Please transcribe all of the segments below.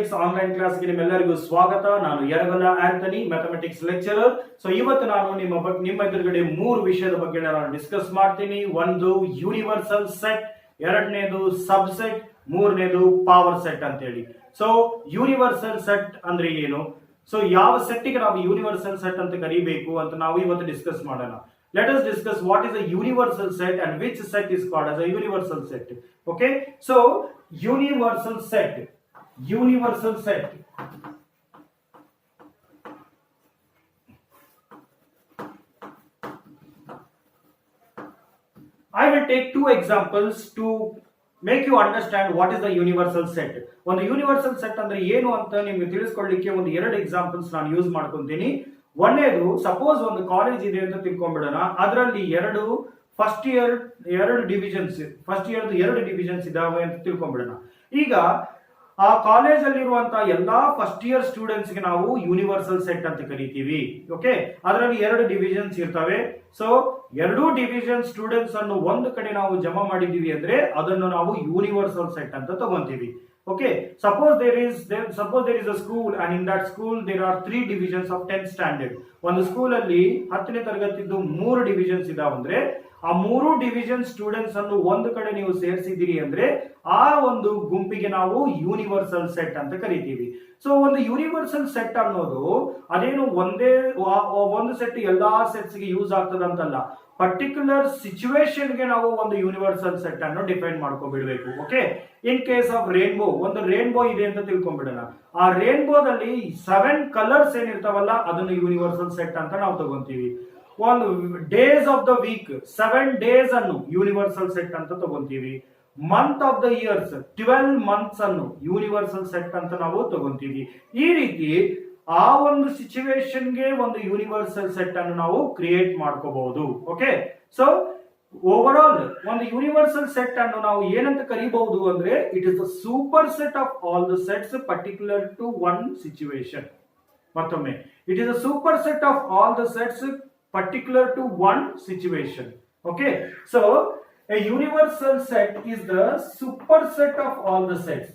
Mathematics online ಕ್ಲಾಸ್ಗೆ ನಿಮ್ಮೆಲ್ಲರಿಗೂ ಸ್ವಾಗತ. ನಾನು ಯರಗಲ್ಲ ಆಂಟನಿ, ಮ್ಯಾಥಮೆಟಿಕ್ಸ್ ಲೆಕ್ಚರರ್. ಸೊ ಇವತ್ತು ನಾನು ನಿಮ್ಮ ಎದುರುಗಡೆ 3 ವಿಷಯದ ಬಗ್ಗೆ ನಾನು ಡಿಸ್ಕಸ್ ಮಾಡ್ತೀನಿ. ಒಂದು ಯೂನಿವರ್ಸಲ್ ಸೆಟ್, ಎರಡನೇದು ಸಬ್ಸೆಟ್, ಮೂರನೇದು ಪವರ್ ಸೆಟ್ ಅಂತ ಹೇಳಿ. ಸೊ ಯೂನಿವರ್ಸಲ್ ಸೆಟ್ ಅಂದ್ರೆ ಏನು, ಸೊ ಯಾವ ಸೆಟ್ಗೆ ನಾವು ಯೂನಿವರ್ಸಲ್ ಸೆಟ್ ಅಂತ ಕರಿಬೇಕು ಅಂತ ನಾವು ಇವತ್ತು ಡಿಸ್ಕಸ್ ಮಾಡೋಣ. Let us discuss what is a universal set and which set is called as a universal set. Okay, so universal set. I will take 2 examples to make you understand what is the universal set. ಒಂದು universal set ಅಂದ್ರೆ ಏನು ಅಂತ ನಿಮಗೆ ತಿಳಿಸ್ಕೊಳ್ಳಿಕ್ಕೆ ಒಂದು 2 examples ನಾನು use ಮಾಡ್ಕೊಂತೀನಿ. ಒಂದೇದು, suppose ಒಂದು college ಇದೆ ಅಂತ ತಿಳ್ಕೊಂಡ್ಬಿಡೋಣ. ಅದರಲ್ಲಿ ಫಸ್ಟ್ ಇಯರ್ 2 ಡಿವಿಷನ್ಸ್ ಇದಾವೆ ಅಂತ ತಿಳ್ಕೊಂಡ್ಬಿಡೋಣ. ಈಗ ಆ ಕಾಲೇಜ್ ಅಲ್ಲಿರುವಂತಹ ಎಲ್ಲಾ ಫಸ್ಟ್ ಇಯರ್ ಸ್ಟೂಡೆಂಟ್ಸ್ ಗೆ ನಾವು ಯೂನಿವರ್ಸಲ್ ಸೆಟ್ ಅಂತ ಕರಿತೀವಿ. ಓಕೆ, ಅದರಲ್ಲಿ 2 ಡಿವಿಷನ್ಸ್ ಇರ್ತವೆ. ಸೊ 2 ಡಿವಿಷನ್ ಸ್ಟೂಡೆಂಟ್ಸ್ ಅನ್ನು ಒಂದು ಕಡೆ ನಾವು ಜಮಾ ಮಾಡಿದೀವಿ ಅಂದ್ರೆ ಅದನ್ನು ನಾವು ಯೂನಿವರ್ಸಲ್ ಸೆಟ್ ಅಂತ ತಗೊಂತೀವಿ. Okay, suppose there is a school and in that school there are 3 divisions of 10th standard. ಒಂದು ಸ್ಕೂಲ್ ಅಲ್ಲಿ 10ನೇ ತರಗತಿದ್ದು 3 ಡಿವಿಷನ್ಸ್ ಇದಾವಂದ್ರೆ ಆ 3 ಡಿವಿಷನ್ ಸ್ಟೂಡೆಂಟ್ಸ್ ಅನ್ನು ಒಂದು ಕಡೆ ನೀವು ಸೇರಿಸಿದಿರಿ ಅಂದ್ರೆ ಆ ಒಂದು ಗುಂಪಿಗೆ ನಾವು ಯೂನಿವರ್ಸಲ್ ಸೆಟ್ ಅಂತ ಕರಿತೀವಿ. ಸೊ ಒಂದು ಯೂನಿವರ್ಸಲ್ ಸೆಟ್ ಅನ್ನೋದು ಅದೇನು ಒಂದು ಸೆಟ್ ಎಲ್ಲಾ ಸೆಟ್ಸ್ ಗೆ ಯೂಸ್ ಆಗ್ತದಂತಲ್ಲ, ಪರ್ಟಿಕ್ಯುಲರ್ ಸಿಚುವೇಶನ್ ಗೆ ನಾವು ಒಂದು ಯೂನಿವರ್ಸಲ್ ಸೆಟ್ ಅನ್ನು ಡಿಫೈನ್ ಮಾಡ್ಕೊಂಡ್ಬಿಡ್ಬೇಕು. Okay, in case of rainbow, ಒಂದು ರೇನ್ಬೋ ಇದೆ ಅಂತ ತಿಳ್ಕೊಂಡ್ಬಿಡೋಣ. ಆ ರೇನ್ಬೋದಲ್ಲಿ 7 ಕಲರ್ಸ್ ಏನಿರ್ತಾವಲ್ಲ ಅದನ್ನು ಯೂನಿವರ್ಸಲ್ ಸೆಟ್ ಅಂತ ನಾವು ತಗೊಂತೀವಿ. ಒಂದು days of the week 7 days ಅನ್ನು ಯೂನಿವರ್ಸಲ್ ಸೆಟ್ ಅಂತ ತಗೊಂತೀವಿ. Month of the years 12 months ಅನ್ನು ಯೂನಿವರ್ಸಲ್ ಸೆಟ್ ಅಂತ ನಾವು ತಗೊಂತೀವಿ. ಈ ರೀತಿ ಆ ಒಂದು ಸಿಚುವೇಶನ್ ಗೆ ಒಂದು ಯೂನಿವರ್ಸಲ್ ಸೆಟ್ ಅನ್ನು ನಾವು ಕ್ರಿಯೇಟ್ ಮಾಡ್ಕೋಬಹುದು. ಓಕೆ, ಸೊ ಓವರ್ ಆಲ್ ಒಂದು ಯೂನಿವರ್ಸಲ್ ಸೆಟ್ ಅನ್ನು ನಾವು ಏನಂತ ಕರೀಬಹುದು ಅಂದ್ರೆ it is the super set of all the sets particular to one situation. ಮತ್ತೊಮ್ಮೆ, it is the super set of all the sets particular to one situation. Okay, so a universal set is the superset of all the sets.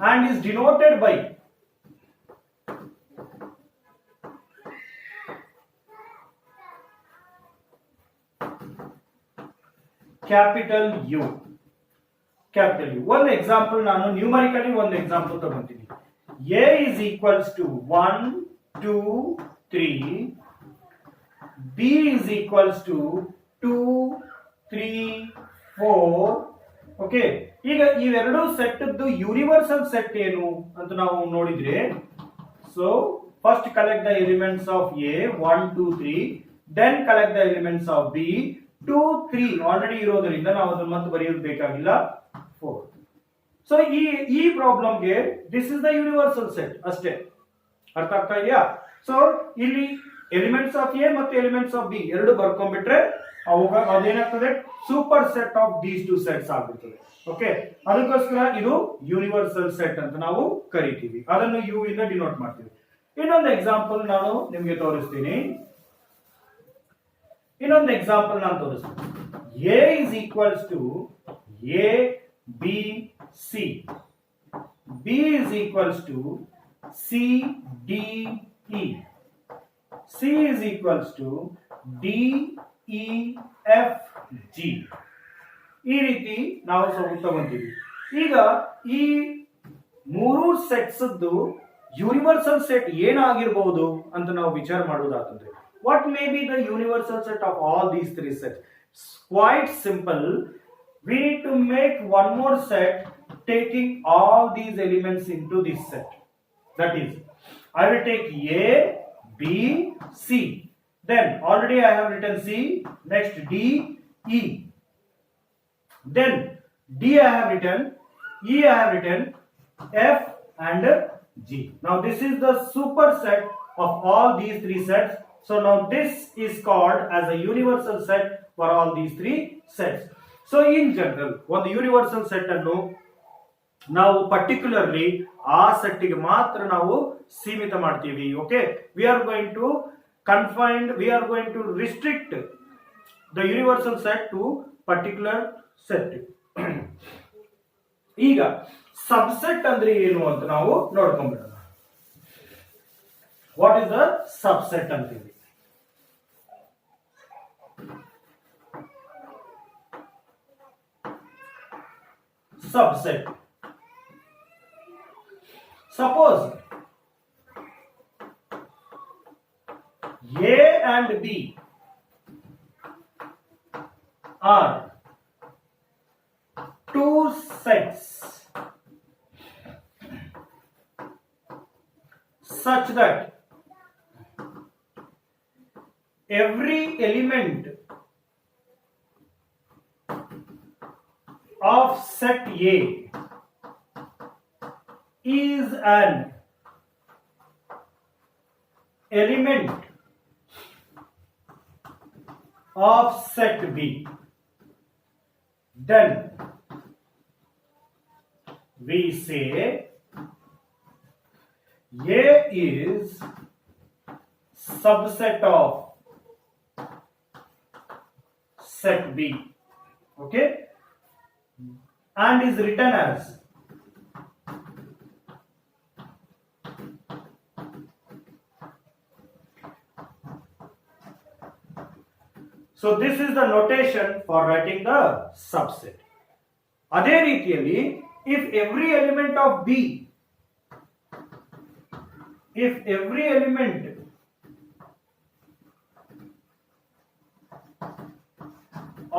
And is denoted by capital U. One example ನಾನು numerically ಒಂದು example ತಗೊಂತೀನಿ. A is equals to 1 2 3, B is equals to 2 3 4. Okay, ಈಗ ಇವೆರಡು set universal set ಏನು ಅಂತ ನಾವು ನೋಡಿದ್ರೆ, so first collect the elements of A 1 2 3, then collect the elements of B 2 3 already ಇರೋದ್ರಿಂದ ನಾವು ಅದನ್ನು ಮತ್ತೆ ಬರೆಯೋದು ಬೇಕಾಗಿಲ್ಲ 4. ಸೊ ಈ ಪ್ರಾಬ್ಲಮ್ಗೆ this is the universal set ಅಷ್ಟೇ. ಅರ್ಥ ಆಗ್ತಾ ಇದೆಯಾ? ಸೊ ಇಲ್ಲಿ ಎಲಿಮೆಂಟ್ಸ್ ಆಫ್ ಎ ಮತ್ತು ಎಲಿಮೆಂಟ್ಸ್ ಆಫ್ ಬಿ ಎರಡು ಬರ್ಕೊಂಡ್ಬಿಟ್ರೆ ಅದೇನಾಗ್ತದೆ, super set of these 2 sets ಆಗ್ಬಿಡ್ತದೆ. ಓಕೆ, ಅದಕ್ಕೋಸ್ಕರ ಇದು ಯೂನಿವರ್ಸಲ್ ಸೆಟ್ ಅಂತ ನಾವು ಕರಿತೀವಿ. ಅದನ್ನು ಯು ಇಂದ ಡಿನೋಟ್ ಮಾಡ್ತೀವಿ. ಇನ್ನೊಂದು ಎಕ್ಸಾಂಪಲ್ ನಾನು ನಿಮ್ಗೆ ತೋರಿಸ್ತೀನಿ. ಇನ್ನೊಂದು ಎಕ್ಸಾಂಪಲ್ ನಾನು ತೋರಿಸ್ತೀನಿ. A is equals to A B C, B is equals to C D E, C is equals to D E F G. ಈ ರೀತಿ ನಾವು ತಗೊಂತೀವಿ. ಈಗ ಈ 3 ಸೆಟ್ಸ್ ಯೂನಿವರ್ಸಲ್ ಸೆಟ್ ಏನಾಗಿರಬಹುದು ಅಂತ ನಾವು ವಿಚಾರ ಮಾಡೋದಾದ್ರೆ, what may be the universal set of all these 3 sets? Quite simple. We need to make one more set taking all these elements into this set. That is, I will take A, B, C. Then already I have written C. Next D, E. Then D I have written, E I have written, F and G. Now this is the superset of all these 3 sets. So now this is called as a universal set for all these 3 sets. So in general, ಒಂದು universal set ಅನ್ನು ನಾವು particularly ಆ ಸೆಟ್ಗೆ ಮಾತ್ರ ನಾವು ಸೀಮಿತ ಮಾಡ್ತೀವಿ. Okay, we are going to confined, we are going to restrict the universal set to particular set. ಈಗ ಸಬ್ಸೆಟ್ ಅಂದ್ರೆ ಏನು ಅಂತ ನಾವು ನೋಡ್ಕೊಂಡ್ಬಿಡೋಣ. ವಾಟ್ ಇಸ್ ದ ಸಬ್ಸೆಟ್ ಅಂತೀವಿ? Subset. Suppose A and B are two sets such that every element of set A is an element of set B, then we say A is subset of set B. Okay, and is written as so this is the notation for writing the subset. ಅದೇ ರೀತಿಯಲ್ಲಿ if every element of B, if every element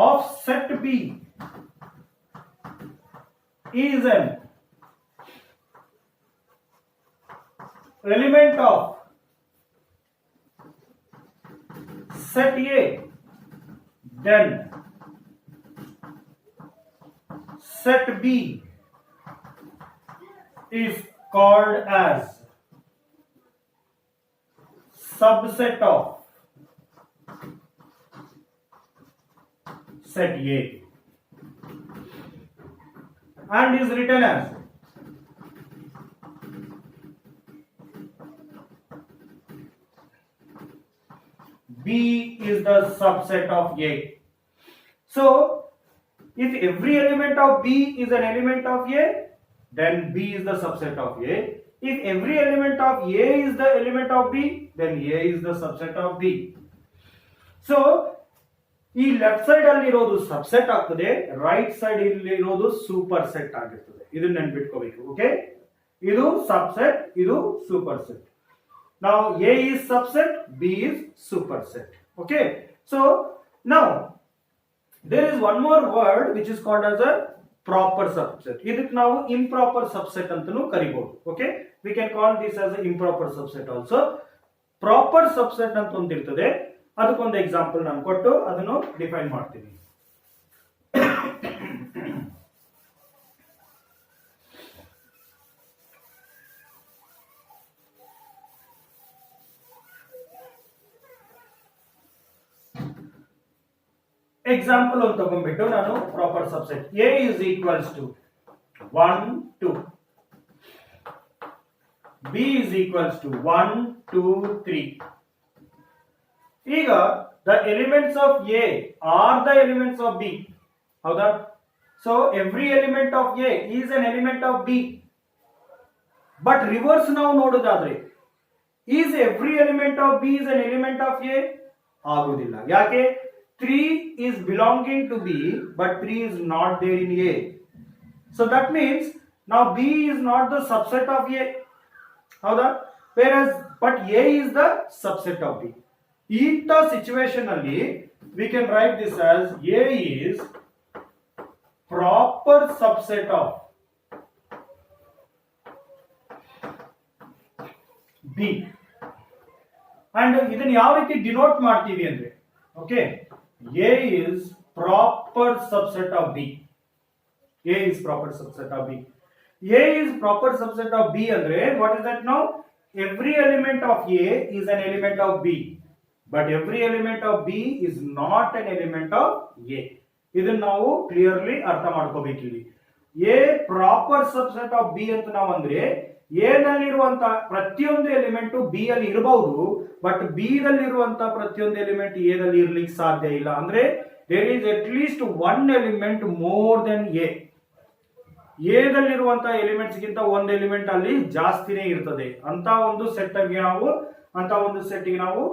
of set B is an element of set A, then set B is called as subset of set A and is written as B is the subset of A. So if every element of B is an element of A, then B is the subset of A. If every element of A is the element of B, then A is the subset of B. So ಈ left side ಅಲ್ಲಿ ಇರೋದು subset ಆಗ್ತದೆ, right side ಇಲ್ಲಿ ಇರೋದು super set ಆಗಿರ್ತದೆ. ಇದನ್ನ ನೆನ್ಪಿಟ್ಕೋಬೇಕು. Okay, ಇದು subset, ಇದು ಸೂಪರ್ ಸೆಟ್. ನಾವು A is subset, B is superset. Okay, so now there is one more word which is called as a proper subset. ಇದಕ್ಕೆ ನಾವು improper subset ಅಂತಲೂ ಕರಿಬಹುದು. Okay, we can call this as a improper subset also. Proper subset ಅಂತ ಒಂದಿರ್ತದೆ, ಅದಕ್ಕೊಂದು example ನಾನು ಕೊಟ್ಟು ಅದನ್ನು define ಮಾಡ್ತೀನಿ. ಎಕ್ಸಾಂಪಲ್ ಒಂದು ತಗೊಂಡ್ಬಿಟ್ಟು ನಾನು proper subset A is equals to 1 2, B is equals to 1 2 3. ಈಗ the elements of A are the elements of B. ಹೌದಾ? So every element of A is an element of B. But reverse ನಾವು ನೋಡೋದಾದ್ರೆ is every element of B is an element of A? ಆಗುವುದಿಲ್ಲ. ಯಾಕೆ? 3 is belonging to B, but 3 is not there in A. So that means now B is not the subset of A. ಹೌದಾ? Whereas but A is the subset of B. ಇಂಥ situation ಅಲ್ಲಿ we can write this as A is proper subset of B. And ಇದನ್ನ ಯಾವ ರೀತಿ denote ಮಾಡ್ತೀವಿ ಅಂದ್ರೆ, okay, A is proper subset of B. A is proper subset of B. A is proper subset of B ಅಂದ್ರೆ what is that now? Every element of A is an element of B. But every element of B is not an element of A. ಇದನ್ನ ನಾವು clearly ಅರ್ಥ ಮಾಡ್ಕೋಬೇಕು ಇಲ್ಲಿ. A proper subset of B ಅಂತ ನಾವು ಅಂದ್ರೆ A ನಲ್ಲಿರುವಂತ ಪ್ರತಿಯೊಂದು element B ಅಲ್ಲಿ ಇರಬಹುದು, ಬಟ್ ಬಿ ದಲ್ಲಿರುವಂತ ಪ್ರತಿಯೊಂದು ಎಲಿಮೆಂಟ್ ಎ ದಲ್ಲಿ ಇರ್ಲಿಕ್ಕೆ ಸಾಧ್ಯ ಇಲ್ಲ. ಅಂದ್ರೆ there is at least one element more than A. A ದಲ್ಲಿರುವಂತಹ ಎಲಿಮೆಂಟ್ಸ್ ಗಿಂತ ಒಂದು ಎಲಿಮೆಂಟ್ ಅಲ್ಲಿ ಜಾಸ್ತಿನೇ ಇರ್ತದೆ. ಅಂತ ಒಂದು ಸೆಟ್ ಗೆ ನಾವು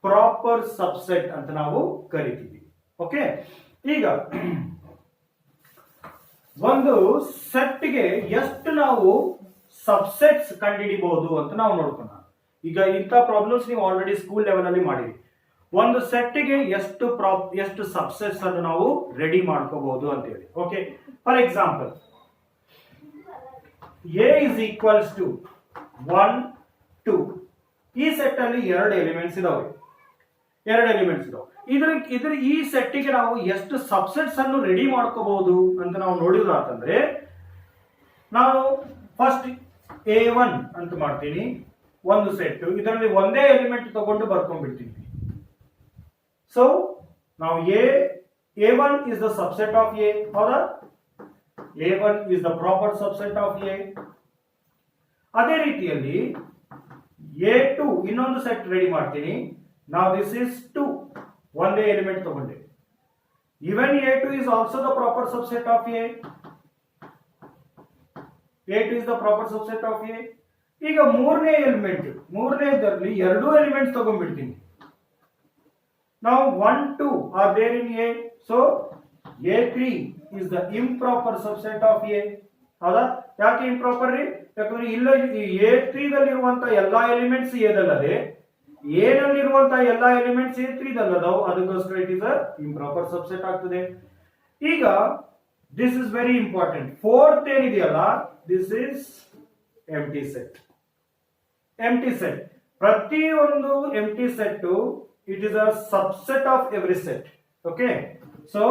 ಪ್ರಾಪರ್ ಸಬ್ಸೆಟ್ ಅಂತ ನಾವು ಕರಿತೀವಿ. ಓಕೆ, ಈಗ ಒಂದು ಸೆಟ್ ಗೆ ಎಷ್ಟು ನಾವು ಸಬ್ಸೆಟ್ಸ್ ಕಂಡುಹಿಡಿಬಹುದು ಅಂತ ನಾವು ನೋಡ್ಕೋಣ. ಈಗ ಇಂಥ ಪ್ರಾಬ್ಲಮ್ಸ್ ನೀವು ಆಲ್ರೆಡಿ ಸ್ಕೂಲ್ ಲೆವೆಲ್ ಅಲ್ಲಿ ಮಾಡಿರಿ. ಒಂದು ಸೆಟ್ ಗೆ ಎಷ್ಟು ಸಬ್ಸೆಟ್ಸ್ ಅನ್ನು ನಾವು ರೆಡಿ ಮಾಡ್ಕೋಬಹುದು ಅಂತ ಹೇಳಿ. Okay, for example A is equals to 1 2. ಈ ಸೆಟ್ ಅಲ್ಲಿ ಎರಡು ಎಲಿಮೆಂಟ್ಸ್ ಇದಾವೆ. ಈ ಸೆಟ್ ಗೆ ನಾವು ಎಷ್ಟು ಸಬ್ಸೆಟ್ಸ್ ಅನ್ನು ರೆಡಿ ಮಾಡ್ಕೋಬಹುದು ಅಂತ ನಾವು ನೋಡಿದ್ರಾತಂದ್ರೆ, ನಾವು ಫಸ್ಟ್ A1 ಅಂತ ಮಾಡ್ತೀನಿ. ಒಂದು ಸೆಟ್, ಇದರಲ್ಲಿ ಒಂದೇ ಎಲಿಮೆಂಟ್ ತಗೊಂಡು ಬರ್ಕೊಂಡ್ಬಿಡ್ತೀನಿ. ಸೊ ನಾವು A1 is the subset of A, ಹೌದಾ? A1 is the proper subset of A. ಅದೇ ರೀತಿಯಲ್ಲಿ A2 ಇನ್ನೊಂದು ಸೆಟ್ ರೆಡಿ ಮಾಡ್ತೀನಿ. Now this is 2, ಒಂದೇ ಎಲಿಮೆಂಟ್ ತಗೊಂಡೆ. Even A2 is also the proper subset of A. A2 is the proper subset of A. ಈಗ ಮೂರನೇದರಲ್ಲಿ ಎರಡು elements ತಗೊಂಡ್ಬಿಡ್ತೀನಿ. Now 1 2 are there in A, so A3 is the improper subset of A. ಹೌದಾ? ಯಾಕೆ improper ರೀ? ಯಾಕಂದ್ರೆ ಇಲ್ಲ A3 ದಲ್ಲಿರುವಂತ ಎಲ್ಲಾ elements A ದಲ್ಲದೆ A ನಲ್ಲಿರುವಂತ ಎಲ್ಲಾ ಎಲಿಮೆಂಟ್ಸ್ A3 ದಲ್ಲದವು, ಅದಕ್ಕೋಸ್ಕರ it is a improper subset ಆಗ್ತದೆ. ಈಗ this is very important. Fourth ಏನಿದೆಯಲ್ಲ, ದಿಸ್ ಇಸ್ ಎಂಪ್ಟಿ ಸೆಟ್. ಪ್ರತಿಯೊಂದು empty set it is a subset of every set. Okay, so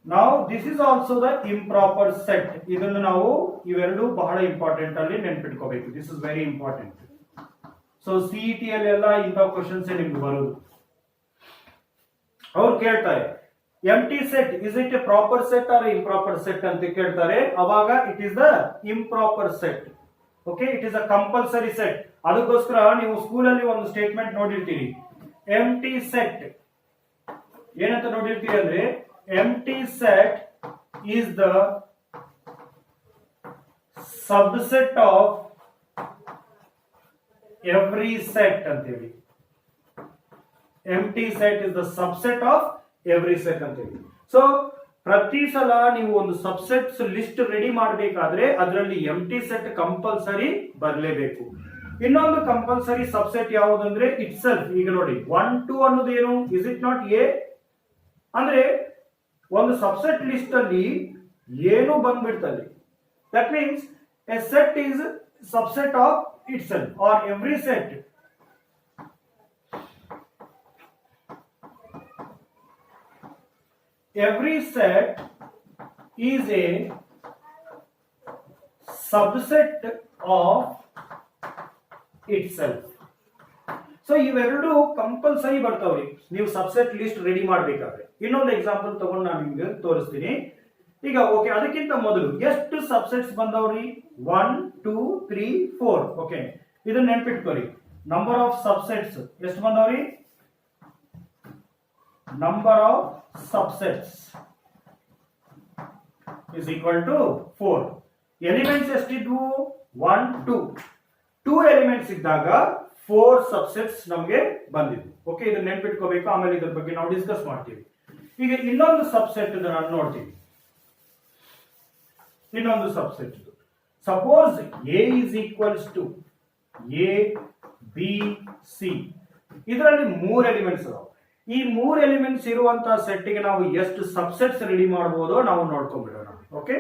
ನಾವು this is also the improper set. ಇದನ್ನು ನಾವು ಇವೆರಡು ಬಹಳ important ಅಲ್ಲಿ ನೆನ್ಪಿಟ್ಕೋಬೇಕು. This is very important. So CET ಅಲ್ಲಿ ಎಲ್ಲ ಇಂಥ ಕ್ವಶನ್ಸ್ ನಿಮ್ಗೆ ಬರೋದು. ಅವ್ರು ಕೇಳ್ತಾರೆ empty set is it a proper set or improper set ಅಂತ ಕೇಳ್ತಾರೆ. ಅವಾಗ it is the improper set. Okay, it is a compulsory set. ಅದಕ್ಕೋಸ್ಕರ ನೀವು ಸ್ಕೂಲಲ್ಲಿ ಒಂದು ಸ್ಟೇಟ್ಮೆಂಟ್ ನೋಡಿರ್ತೀರಿ, ಎಂಪ್ಟಿ ಸೆಟ್ ಏನಂತ ನೋಡಿರ್ತೀರಿ ಅಂದ್ರೆ, empty set is the subset of every set ಅಂತೇಳಿ. Empty set is the subset of every set ಅಂತೇಳಿ. ಸೊ ಪ್ರತಿ ಸಲ ನೀವು ಒಂದು ಸಬ್ಸೆಟ್ಸ್ ಲಿಸ್ಟ್ ರೆಡಿ ಮಾಡಬೇಕಾದ್ರೆ ಅದರಲ್ಲಿ ಎಂಪ್ಟಿ ಸೆಟ್ ಕಂಪಲ್ಸರಿ ಬರಲೇಬೇಕು. ಇನ್ನೊಂದು ಕಂಪಲ್ಸರಿ ಸಬ್ಸೆಟ್ ಯಾವುದಂದ್ರೆ ಇಟ್ ಸೆಲ್ಫ್. ಈಗ ನೋಡಿ 1 2 ಅನ್ನೋದು ಏನು? Is it not A? ಅಂದ್ರೆ ಒಂದು ಸಬ್ಸೆಟ್ ಲಿಸ್ಟ್ ಅಲ್ಲಿ ಏನು ಬಂದ್ಬಿಡ್ತದೆ. That means A set is subset of itself or every set. Every set is a subset of itself. So ಇವೆರಡು ಕಂಪಲ್ಸರಿ ಬರ್ತಾವ್ರಿ ನೀವು ಸಬ್ಸೆಟ್ ಲಿಸ್ಟ್ ರೆಡಿ ಮಾಡಬೇಕಾದ್ರೆ. ಇನ್ನೊಂದು ಎಕ್ಸಾಂಪಲ್ ತಗೊಂಡು ನಾನು ನಿಮ್ಗೆ ತೋರಿಸ್ತೀನಿ. ಈಗ ಓಕೆ, ಅದಕ್ಕಿಂತ ಮೊದಲು ಎಷ್ಟು ಸಬ್ಸೆಟ್ಸ್ ಬಂದವ್ರಿ? 1 2 3 4. ಓಕೆ, ಇದನ್ನ ನೆನ್ಪಿಟ್ಕೋರಿ. ನಂಬರ್ ಆಫ್ ಸಬ್ಸೆಟ್ಸ್ ಎಷ್ಟು ಬಂದವ್ರಿ? Number of subsets is equal to 4. Elements ಎಷ್ಟಿದ್ವು? 1 2. 2 elements ಇದ್ದಾಗ 4 ಸಬ್ಸೆಟ್ಸ್ ನಮಗೆ ಬಂದಿದ್ವು. ಓಕೆ, ಇದನ್ನ ನೆನ್ಪಿಟ್ಕೋಬೇಕು. ಆಮೇಲೆ ಇದ್ರ ಬಗ್ಗೆ ನಾವು ಡಿಸ್ಕಸ್ ಮಾಡ್ತೀವಿ. ಈಗ ಇನ್ನೊಂದು ಸಬ್ಸೆಟ್ ನಾನು ನೋಡ್ತೀವಿ. ಇನ್ನೊಂದು subset suppose A is equals to A B C. ಇದರಲ್ಲಿ 3 ಎಲಿಮೆಂಟ್ಸ್ ಅದಾವ. ಈ 3 ಎಲಿಮೆಂಟ್ಸ್ ಇರುವಂತಹ ಸೆಟ್ ಗೆ ನಾವು ಎಷ್ಟು ಸಬ್ಸೆಟ್ಸ್ ರೆಡಿ ಮಾಡಬಹುದು ನಾವು ನೋಡ್ಕೊಂಡ್ಬಿಡೋಣ. ಓಕೆ,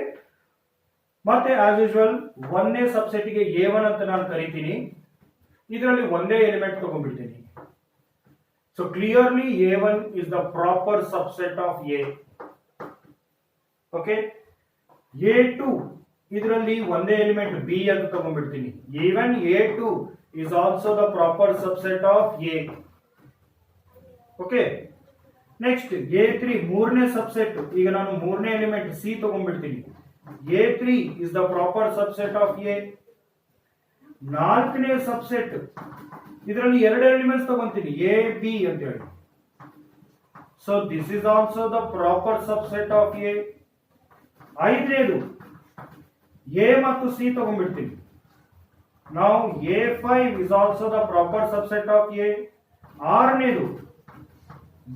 ಮತ್ತೆ ಆಸ್ ಯೂಶುವಲ್ ಒಂದೇ ಸಬ್ಸೆಟ್ ಗೆ A1 ಅಂತ ನಾನು ಕರಿತೀನಿ. ಇದರಲ್ಲಿ ಒಂದೇ ಎಲಿಮೆಂಟ್ ತಗೊಂಡ್ಬಿಡ್ತೀನಿ. So clearly A1 is the proper subset of A. Okay, A2 ಇದರಲ್ಲಿ ಒಂದೇ ಎಲಿಮೆಂಟ್ B ಅಂತ ತಗೊಂಡ್ಬಿಡ್ತೀನಿ. even A2 is also the proper subset of A. Okay, next A3 ಮೂರನೇ ಸಬ್ಸೆಟ್. ಈಗ ನಾನು ಮೂರನೇ ಎಲಿಮೆಂಟ್ C ತಗೊಂಡ್ಬಿಡ್ತೀನಿ. A3 is the proper subset of A. ನಾಲ್ಕನೇ ಸಬ್ಸೆಟ್, ಇದರಲ್ಲಿ ಎರಡು ಎಲಿಮೆಂಟ್ಸ್ ತಗೊಂತೀನಿ ಎ ಬಿ ಅಂತ ಹೇಳಿ. So this is also the proper subset of A. ಐದನೇದು ಎ ಮತ್ತು ಸಿ ತಗೊಂಡ್ಬಿಡ್ತೀನಿ. ನಾವು A5 is also the proper subset of A. ಆರನೇದು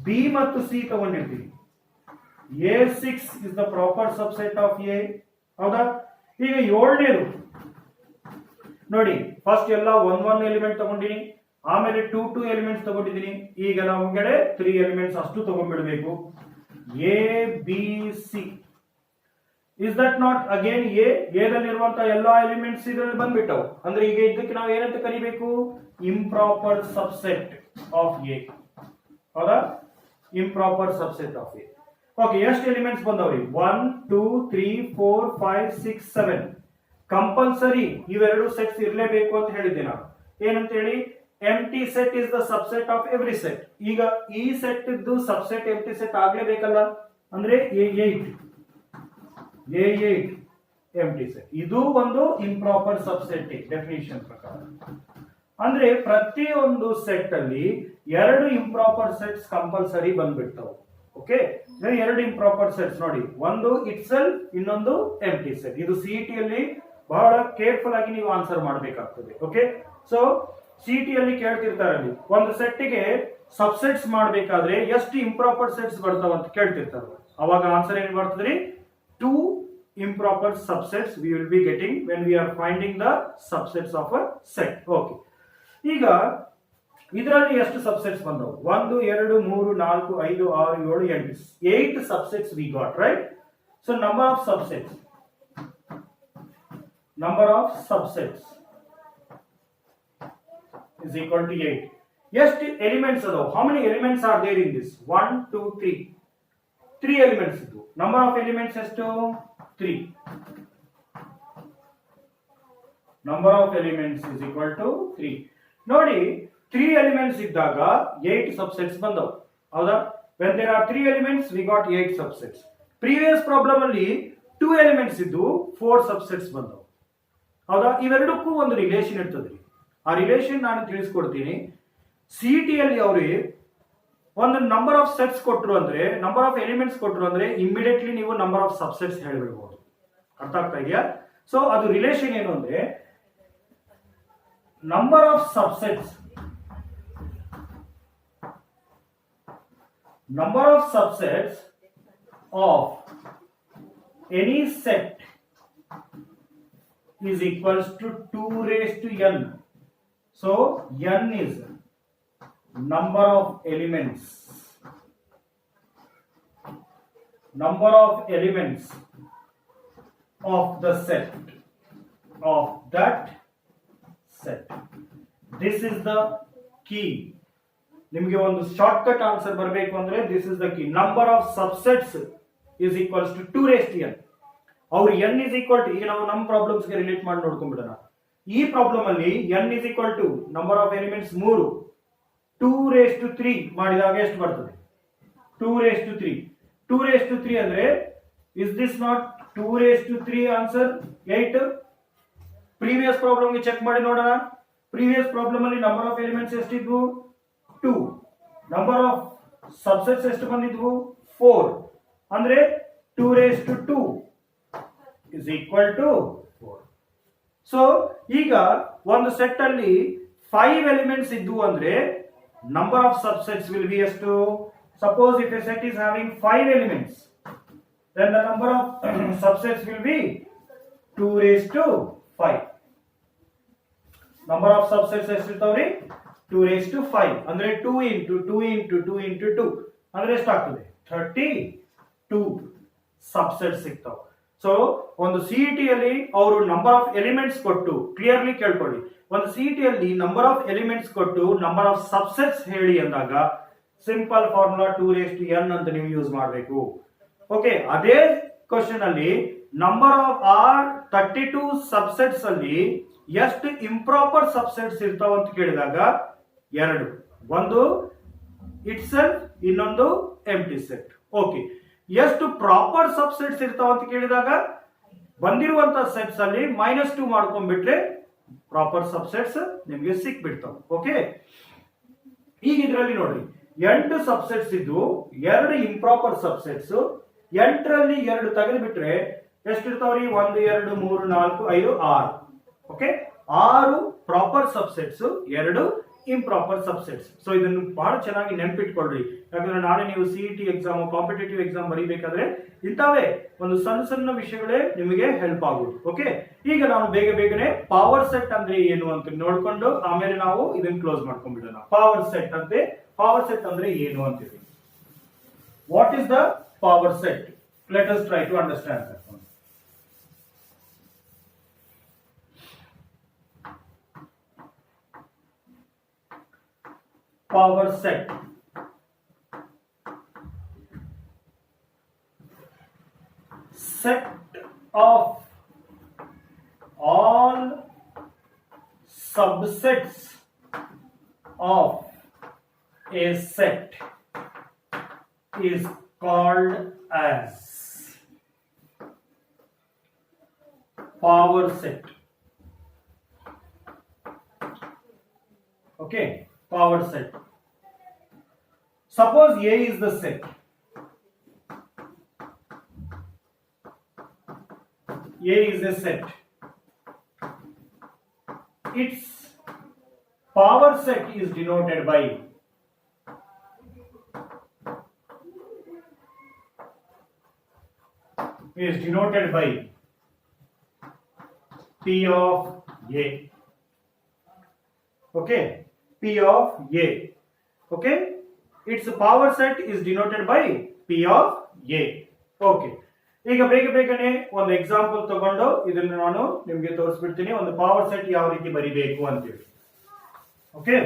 ಬಿ ಮತ್ತು C ತಗೊಂಡಿರ್ತೀವಿ. A6 is the proper subset of A. ಹೌದಾ? ಈಗ ಏಳನೇದು ನೋಡಿ, ಫಸ್ಟ್ ಎಲ್ಲ ಒನ್ ಎಲಿಮೆಂಟ್ ತಗೊಂಡಿನಿ, ಆಮೇಲೆ ಟೂ ಎಲಿಮೆಂಟ್ಸ್ ತಗೊಂಡಿದ್ದೀನಿ. ಈಗ ನಮ್ಗಡೆ 3 ಎಲಿಮೆಂಟ್ಸ್ ಅಷ್ಟು ತಗೊಂಡ್ಬಿಡ್ಬೇಕು. A B C. Is that not again A ದಲ್ಲಿರುವಂತಹ ಎಲ್ಲಾ ಎಲಿಮೆಂಟ್ಸ್ ಇದರಲ್ಲಿ ಬಂದ್ಬಿಟ್ಟವು. ಅಂದ್ರೆ ಈಗ ಇದಕ್ಕೆ ನಾವು ಏನಂತ ಕರಿಬೇಕು? Improper subset of A. ಹೌದಾ? Improper subset of A. Okay, ಎಷ್ಟು ಎಲಿಮೆಂಟ್ಸ್ ಬಂದವ್ರಿ? 1 2 3 4 5 6 7. ಕಂಪಲ್ಸರಿ ಇವೆರಡು ಸೆಟ್ಸ್ ಇರಲೇಬೇಕು ಅಂತ ಹೇಳಿದ್ದೆ ನಾನು. ಏನಂತ ಹೇಳಿ? Empty set is the subset of every set. ಈಗ ಈ ಸೆಟ್ ಇದ್ದು ಸಬ್ಸೆಟ್ ಎಂಟಿ ಸೆಟ್ ಆಗ್ಲೇಬೇಕಲ್ಲ. ಅಂದ್ರೆ A8 ಎಂಟಿ ಸೆಟ್. ಇದು ಒಂದು ಇಂಪ್ರಾಪರ್ ಸಬ್ಸೆಟ್ ಡೆಫಿನಿಷನ್ ಪ್ರಕಾರ. ಅಂದ್ರೆ ಪ್ರತಿಯೊಂದು ಸೆಟ್ ಅಲ್ಲಿ ಎರಡು ಇಂಪ್ರಾಪರ್ ಸೆಟ್ಸ್ ಕಂಪಲ್ಸರಿ ಬಂದ್ಬಿಡ್ತಾವೆ. ಓಕೆ, ಎರಡು ಇಂಪ್ರಾಪರ್ ಸೆಟ್ಸ್ ನೋಡಿ, ಒಂದು ಇಟ್ಸೆಲ್ಫ್, ಇನ್ನೊಂದು ಎಂಟಿ ಸೆಟ್. ಇದು ಸಿಇಟಿ ಅಲ್ಲಿ ಬಹಳ ಕೇರ್ಫುಲ್ ಆಗಿ ನೀವು ಆನ್ಸರ್ ಮಾಡಬೇಕಾಗ್ತದೆ. ಓಕೆ, ಸೊ ಸಿಇಟಿ ಅಲ್ಲಿ ಕೇಳ್ತಿರ್ತಾರೆ, ಅಲ್ಲಿ ಒಂದು ಸೆಟ್ಗೆ ಸಬ್ಸೆಟ್ಸ್ ಮಾಡಬೇಕಾದ್ರೆ ಎಷ್ಟು ಇಂಪ್ರಾಪರ್ ಸೆಟ್ಸ್ ಬರ್ತಾವ ಅಂತ ಕೇಳ್ತಿರ್ತಾರೆ. ಅವಾಗ ಆನ್ಸರ್ ಏನ್ ಬರ್ತದ್ರಿ? 2 improper subsets we will be getting when we are finding the subsets of a set. Okay, ಈಗ ಇದರಲ್ಲಿ ಎಷ್ಟು ಸಬ್ಸೆಟ್ಸ್ ಬಂದವು? 1 2 3 4 5 6 7 8. 8 subsets we got, right? So number of subsets is equal to 8. ಎಷ್ಟು ಎಲಿಮೆಂಟ್ಸ್ ಅದಾವ? How many elements are there in this? 1 2 3. 3 elements ಇದ್ದು. Number of elements ಎಷ್ಟು? 3. Number of elements is equal to 3. ನೋಡಿ, 3 elements ಇದ್ದಾಗ 8 subsets ಬಂದವು. ಹೌದಾ? when there are 3 elements we got 8 subsets. Previous problem ಅಲ್ಲಿ 2 elements ಇದ್ದು 4 ಸಬ್ಸೆಟ್ಸ್ ಬಂದವು. ಹೌದಾ? ಇವೆರಡಕ್ಕೂ ಒಂದು ರಿಲೇಷನ್ ಇರ್ತದೆ. ಆ ರಿಲೇಷನ್ ನಾನು ತಿಳಿಸ್ಕೊಡ್ತೀನಿ. ಸಿಇಟಿ ಅಲ್ಲಿ ಅವ್ರಿಗೆ ಒಂದು ನಂಬರ್ ಆಫ್ ಸೆಟ್ಸ್ ಕೊಟ್ಟರು ಅಂದ್ರೆ, ನಂಬರ್ ಆಫ್ ಎಲಿಮೆಂಟ್ಸ್ ಕೊಟ್ಟರು ಅಂದ್ರೆ ಇಮಿಡಿಯೇಟ್ಲಿ ನೀವು ನಂಬರ್ ಆಫ್ ಸಬ್ಸೆಟ್ಸ್ ಹೇಳಿಬಿಡಬಹುದು. ಅರ್ಥ ಆಗ್ತಾ ಇದೆಯಾ? ಸೊ ಅದು ರಿಲೇಷನ್ ಏನು ಅಂದ್ರೆ, number of subsets of any set is equals to 2 raised to n. So n is number of elements of the set of that set. This is the key. ನಿಮಗೆ ಒಂದು short cut answer ಬರಬೇಕು ಅಂದ್ರೆ this is the key. Number of subsets is equals to 2 raised to n. ಅವ್ರು n is equal to, ಈಗ ನಾವು ನಮ್ಮ problems ಗೆ relate ಮಾಡಿ ನೋಡ್ಕೊಂಡ್ಬಿಡೋಣ. ಈ ಪ್ರಾಬ್ಲಮ್ ಅಲ್ಲಿ n is equal to number of elements 3, 2 raised to 3 ಮಾಡಿದಾಗ ಎಷ್ಟು ಬರ್ತದೆ? 2 raised to 3. 2 raised to 3 ಅಂದ್ರೆ is this not 2 raised to 3 answer 8? Previous problem ಗೆ ಚೆಕ್ ಮಾಡಿ ನೋಡೋಣ. ಪ್ರೀವಿಯಸ್ ಪ್ರಾಬ್ಲಮ್ ಅಲ್ಲಿ ನಂಬರ್ ಆಫ್ ಎಲಿಮೆಂಟ್ಸ್ ಎಷ್ಟಿದ್ವು? 2. ನಂಬರ್ ಆಫ್ ಸಬ್ಸೆಟ್ಸ್ ಎಷ್ಟು ಬಂದಿದ್ವು? 4. ಅಂದ್ರೆ 2 raised to 2 is equal to 4. So ಈಗ ಒಂದು ಸೆಟ್ ಅಲ್ಲಿ 5 ಎಲಿಮೆಂಟ್ಸ್ ಇದ್ವು ಅಂದ್ರೆ number of subsets will be ಎಷ್ಟು? Suppose if a set is having 5 elements, then the number of subsets will be 2 raised to 5. Number of subsets ಎಷ್ಟಿರ್ತಾವ್ರಿ? 2 raised to 5. ಅಂದ್ರೆ 2 into 2 into 2 into 2 ಅಂದ್ರೆ ಎಷ್ಟಾಗ್ತದೆ? 32 subsets ಸಿಗ್ತಾವೆ. So ಒಂದು CET ಅಲ್ಲಿ ಅವರು number of elements ಕೊಟ್ಟು, clearly ಕೇಳ್ಕೊಳ್ಳಿ, ಒಂದು ಸಿಇಟಿ ಅಲ್ಲಿ ನಂಬರ್ ಆಫ್ ಎಲಿಮೆಂಟ್ಸ್ ಕೊಟ್ಟು ನಂಬರ್ ಆಫ್ ಸಬ್ಸೆಟ್ಸ್ ಹೇಳಿ ಅಂದಾಗ simple formula 2 raised to n ಅಂತ ನೀವು ಯೂಸ್ ಮಾಡಬೇಕು. ಓಕೆ, ಅದೇ ಕ್ವಶನ್ ಅಲ್ಲಿ ನಂಬರ್ ಆಫ್ 32 ಸಬ್ಸೆಟ್ಸ್ ಅಲ್ಲಿ ಎಷ್ಟು ಇಂಪ್ರಾಪರ್ ಸಬ್ಸೆಟ್ಸ್ ಇರ್ತಾವ ಅಂತ ಕೇಳಿದಾಗ 2, ಒಂದು ಇಟ್ಸೆಲ್ಫ್, ಇನ್ನೊಂದು ಎಂಟಿ ಸೆಟ್. ಓಕೆ, ಎಷ್ಟು ಪ್ರಾಪರ್ ಸಬ್ಸೆಟ್ಸ್ ಇರ್ತಾವ ಅಂತ ಕೇಳಿದಾಗ ಬಂದಿರುವಂತ ಸೆಟ್ಸ್ ಅಲ್ಲಿ -2 ಮಾಡ್ಕೊಂಡ್ಬಿಟ್ರೆ ಪ್ರಾಪರ್ ಸಬ್ಸೆಟ್ಸ್ ನಿಮಗೆ ಸಿಕ್ಬಿಡ್ತಾವೆ. ಓಕೆ, ಈಗ ಇದರಲ್ಲಿ ನೋಡ್ರಿ 8 ಸಬ್ಸೆಟ್ಸ್ ಇದ್ದು 2 ಇಂಪ್ರಾಪರ್ ಸಬ್ಸೆಟ್ಸ್. 8ರಲ್ಲಿ 2 ತೆಗೆದು ಬಿಟ್ರೆ ಎಷ್ಟಿರ್ತಾವ್ರಿ? 1 2 3 4 5 6. Okay, 6 proper subsets, 2 improper subsets. So ಇದನ್ನು ಬಹಳ ಚೆನ್ನಾಗಿ ನೆನ್ಪಿಟ್ಕೊಳ್ರಿ, ಯಾಕಂದ್ರೆ ನಾಳೆ ನೀವು ಸಿಇಟಿ ಎಕ್ಸಾಮ್, ಕಾಂಪಿಟೇಟಿವ್ ಎಕ್ಸಾಮ್ ಬರೀಬೇಕಾದ್ರೆ ಇಂಥವೇ ಒಂದು ಸಣ್ಣ ಸಣ್ಣ ವಿಷಯಗಳೇ ನಿಮಗೆ ಹೆಲ್ಪ್ ಆಗುವುದು. ಓಕೆ, ಈಗ ನಾವು ಬೇಗನೆ ಪವರ್ ಸೆಟ್ ಅಂದ್ರೆ ಏನು ಅಂತ ನೋಡ್ಕೊಂಡು ಆಮೇಲೆ ನಾವು ಇದನ್ನ ಕ್ಲೋಸ್ ಮಾಡ್ಕೊಂಡ್ಬಿಡೋಣ. ಪವರ್ ಸೆಟ್ ಅಂದ್ರೆ ಏನು ಅಂತೀವಿ. What is the power set? Let us try to understand that. Power set. Set of all subsets of a set is called as power set. Okay, power set. Suppose A is the set. A is a set. Its power set is denoted by P of A. Okay, P of A. Okay, its power set is denoted by P of A. Okay, ಈಗ ಬೇಗನೆ ಒಂದು example ತಗೊಂಡು ಇದನ್ನು ನಾನು ನಿಮಗೆ ತೋರಿಸ್ಬಿಡ್ತೀನಿ, ಒಂದು power set ಯಾವ ರೀತಿ ಬರಿಬೇಕು ಅಂತೇಳಿ. Okay,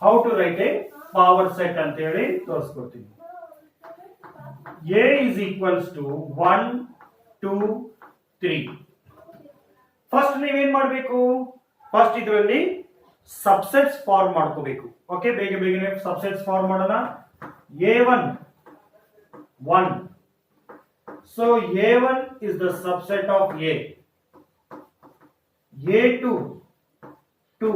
how to write a power set ಅಂತ ಹೇಳಿ ತೋರಿಸ್ಕೊಡ್ತೀನಿ. A is equals to 1 2 3. First ನೀವೇನ್ ಮಾಡಬೇಕು? ಫಸ್ಟ್ ಇದರಲ್ಲಿ ಸಬ್ಸೆಟ್ಸ್ ಫಾರ್ಮ್ ಮಾಡ್ಕೋಬೇಕು. ಓಕೆ, ಬೇಗನೆ ಸಬ್ಸೆಟ್ಸ್ ಫಾರ್ಮ್ ಮಾಡೋಣ. A1 1. So A1 is the subset of A. A2 2.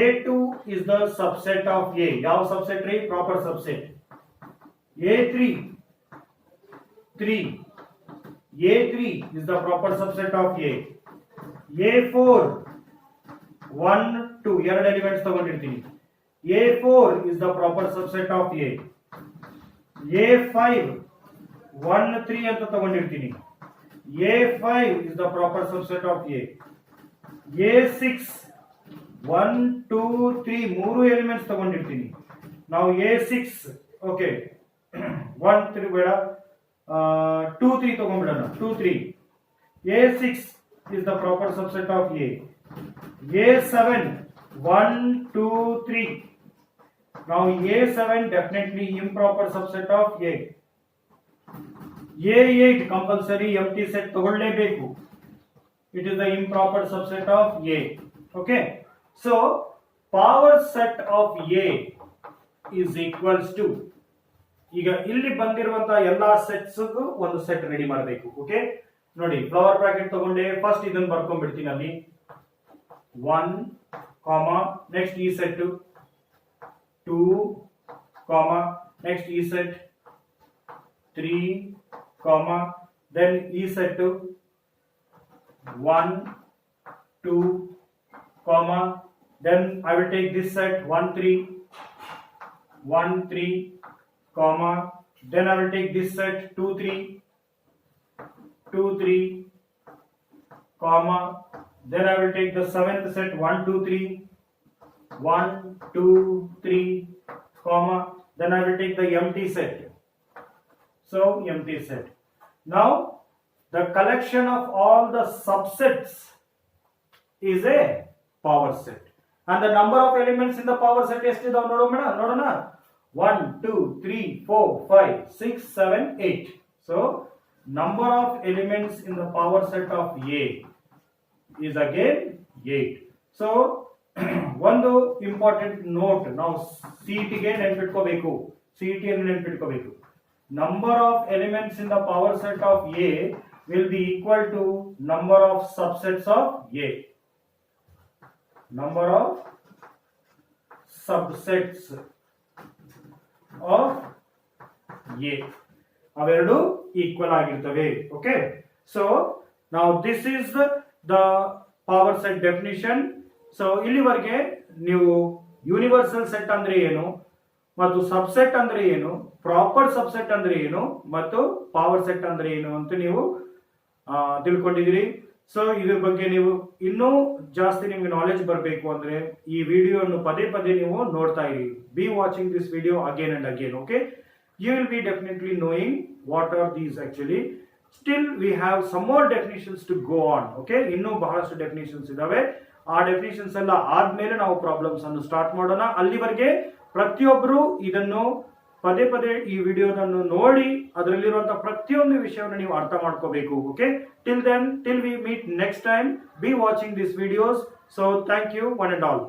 A2 is the subset of A. ಯಾವ subset ರೀ? Proper subset. A3 3. A3 is the proper subset of A. A4 1 2 ಎರಡು elements ತಗೊಂಡಿರ್ತೀನಿ. A4 is the proper subset of A. A5 1 3 ಅಂತ ತಗೊಂಡಿರ್ತೀನಿ. A5 is the proper subset of A. A6 1 2 3 ಮೂರು elements ತಗೊಂಡಿರ್ತೀನಿ. ನಾವು A6 okay 1 3 ಬೇಡ 2 3 ತಗೊಂಡ್ಬಿಡೋಣ. 2 3. A6 is the proper subset of A. A7 1 2 3. Now A7 definitely improper subset of A. A8 compulsory empty set ತಗೊಳ್ಳೇಬೇಕು. It is the improper subset of A. Okay, so power set of A is equals to, ಈಗ ಇಲ್ಲಿ ಬಂದಿರುವಂತಹ ಎಲ್ಲಾ sets ಒಂದು set ready ಮಾಡಬೇಕು. Okay, ನೋಡಿ flower bracket ತಗೊಂಡೆ, first ಇದನ್ನ ಬರ್ಕೊಂಡ್ಬಿಡ್ತೀನಿ ಅಲ್ಲಿ 1 ಕಾಮಾ, ನೆಕ್ಸ್ಟ್ ಈ ಸೆಟ್ 2 ಕಾಮಾ, ನೆಕ್ಸ್ಟ್ ಈ ಸೆಟ್ 3 ಕಾಮಾ, ದೆನ್ ಈ set 1 2 comma, then I will take this set 1 3 comma, then I will take this set 2 3 comma, then I will take the seventh set 1 2 3 comma, then I will take the empty set. So empty set. Now the collection of all the subsets is a power set, and the number of elements in the power set ಎಷ್ಟಿದಾವೆ ನೋಡೋಣ. 1 2 3 4 5 6 7 8. So number of elements in the power set of A is again 8. So ಒಂದು important note ನಾವು CET ಗೆ ನೆನಪಿಟ್ಕೋಬೇಕು. CET ಅನ್ನು ನೆನಪಿಟ್ಕೋಬೇಕು. Number of elements in the power set of A will be equal to number of subsets of A. Number of subsets of A. ಅವೆರಡು equal ಆಗಿರ್ತವೆ. Okay, so ನಾವು this is the power set definition. So ಇಲ್ಲಿವರೆಗೆ ನೀವು universal set ಅಂದ್ರೆ ಏನು, ಮತ್ತು subset ಅಂದ್ರೆ ಏನು, ಪ್ರಾಪರ್ ಸಬ್ಸೆಟ್ ಅಂದ್ರೆ ಏನು, ಮತ್ತು ಪವರ್ ಸೆಟ್ ಅಂದ್ರೆ ಏನು ಅಂತ ನೀವು ತಿಳ್ಕೊಂಡಿದ್ದೀರಿ. ಸೊ ಇದ್ರ ಬಗ್ಗೆ ನೀವು ಇನ್ನೂ ಜಾಸ್ತಿ ನಿಮ್ಗೆ ನಾಲೆಜ್ ಬರಬೇಕು ಅಂದ್ರೆ ಈ ವಿಡಿಯೋವನ್ನು ಪದೇ ಪದೇ ನೀವು ನೋಡ್ತಾ ಇರಿ. B watching this video again and again. Okay, you will be definitely knowing what are these actually. Still we have some more definitions to go on. Okay, ಇನ್ನೂ ಬಹಳಷ್ಟು ಡೆಫಿನಿಷನ್ಸ್ ಇದಾವೆ. ಆ ಡೆಫಿನಿಷನ್ಸ್ ಎಲ್ಲ ಆದ್ಮೇಲೆ ನಾವು ಪ್ರಾಬ್ಲಮ್ಸ್ ಅನ್ನು ಸ್ಟಾರ್ಟ್ ಮಾಡೋಣ. ಅಲ್ಲಿವರೆಗೆ ಪ್ರತಿಯೊಬ್ಬರು ಇದನ್ನು ಪದೇ ಪದೇ ಈ ವಿಡಿಯೋದನ್ನು ನೋಡಿ ಅದರಲ್ಲಿರುವಂತಹ ಪ್ರತಿಯೊಂದು ವಿಷಯವನ್ನು ನೀವು ಅರ್ಥ ಮಾಡ್ಕೋಬೇಕು. Okay, till we meet next time, be watching these videos. So thank you one and all.